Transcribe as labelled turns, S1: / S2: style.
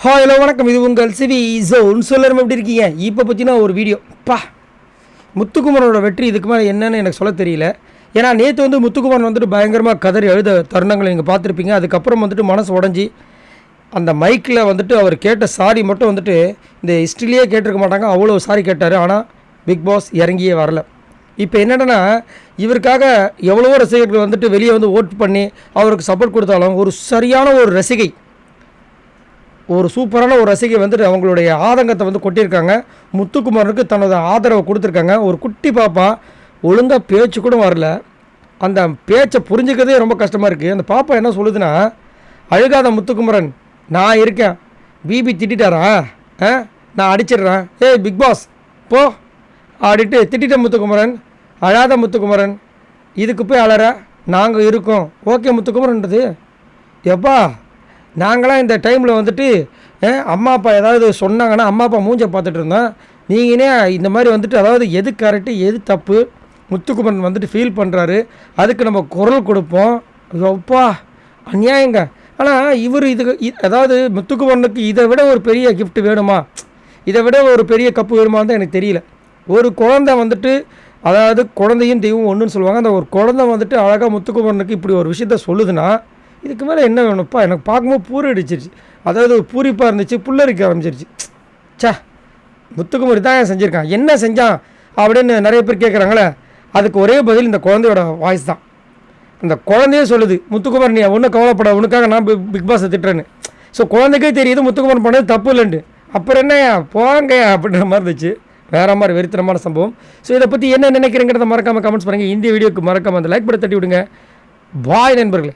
S1: Hello வணக்கம், இது உங்கள் சிவி ஜோன். சொல்லரும் எப்படி இருக்கீங்க? இப்போ பற்றினா ஒரு வீடியோ முத்துக்குமரனோட வெற்றி இதுக்கு மேலே என்னன்னு எனக்கு சொல்ல தெரியல. ஏன்னா நேற்று முத்துக்குமரன் பயங்கரமாக கதறி எழுத தருணங்களை நீங்கள் பார்த்துருப்பீங்க. அதுக்கப்புறம் மனசு உடஞ்சி அந்த மைக்கில் அவர் கேட்ட சாரி மட்டும் இந்த ஹிஸ்ட்ரிலேயே கேட்டிருக்க மாட்டாங்க, அவ்வளோ சாரி கேட்டார். ஆனால் பிக் பாஸ் இறங்கியே வரல. இப்போ என்னென்னா, இவருக்காக எவ்வளவோ ரசிகர்கள் வெளியே ஓட் பண்ணி அவருக்கு சப்போர்ட் கொடுத்தாலும் ஒரு சரியான ஒரு ரசிகை, ஒரு சூப்பரான ஒரு ரசிகை அவங்களுடைய ஆதங்கத்தை கொட்டியிருக்காங்க. முத்துக்குமரனுக்கு தன்னோட ஆதரவை கொடுத்துருக்காங்க. ஒரு குட்டி பாப்பா ஒழுங்காக பேச்சு கூட வரல. அந்த பேச்சை புரிஞ்சுக்கிறதே ரொம்ப கஷ்டமாக இருக்குது. அந்த பாப்பா என்ன சொல்லுதுன்னா, அழுகாத முத்துக்குமரன், நான் இருக்கேன். பிபி திட்டாரா, நான் அடிச்சிடுறேன், ஏய் பிக் பாஸ் போ அப்படின்ட்டு திட்டேன் முத்துக்குமரன். அழாத முத்துக்குமரன், இதுக்கு போய் அழற, நாங்கள் இருக்கோம். ஓகே முத்துக்குமரன்றது எப்பா, நாங்களாம் இந்த டைமில் அம்மா அப்பா ஏதாவது சொன்னாங்கன்னா அம்மா அப்பா மூஞ்சை பார்த்துட்டு இருந்தோம். நீங்களே இந்த மாதிரி அதாவது எது கரெக்டு எது தப்பு முத்துக்குமரன் ஃபீல் பண்ணுறாரு, அதுக்கு நம்ம குரல் கொடுப்போம். அப்பா அநியாயங்க. ஆனால் இவர் அதாவது முத்துக்குமரனுக்கு இதை விட ஒரு பெரிய கிஃப்ட் வேணுமா, இதை விட ஒரு பெரிய கப்பு வேணுமான்னு தான் எனக்கு தெரியல. ஒரு குழந்தை அதாவது குழந்தையும் தெய்வம் ஒன்றுன்னு சொல்லுவாங்க. அந்த ஒரு குழந்தை அழகாக முத்துக்குமரனுக்கு இப்படி ஒரு விஷயத்த சொல்லுதுன்னா இதுக்கு மேலே என்ன வேணும்ப்பா? எனக்கு பார்க்கும்போது பூரி அடிச்சிருச்சு. அதாவது பூரிப்பாக இருந்துச்சு, புல்லரிக்க ஆரம்பிச்சிருச்சு. முத்துக்குமரி தான் செஞ்சுருக்கான், என்ன செஞ்சான் அப்படின்னு நிறைய பேர் கேட்குறாங்களே. அதுக்கு ஒரே பதில் இந்த குழந்தையோட வாய்ஸ் தான். அந்த குழந்தையே சொல்லுது, முத்துக்குமர் நீ ஒன்றும் கவலைப்பட, உனக்காக நான் பிக் பாஸை திட்டுறேன்னு. ஸோ குழந்தைக்கே தெரியுது முத்துக்குமரன் பண்ணது தப்பு இல்லைன்ட்டு. அப்புறம் என்னையா போங்கயா அப்படின்ற மாதிரி இருந்துச்சு. வேறு மாதிரி வெறித்தனமான சம்பவம். ஸோ இதை பற்றி என்ன நினைக்கிறேங்கிறத மறக்காமல் கமெண்ட்ஸ் பண்ணுங்கள். இந்த வீடியோக்கு மறக்காமல் அந்த லைக் பட்டன் தட்டி விடுங்க. பாய் நண்பர்களே.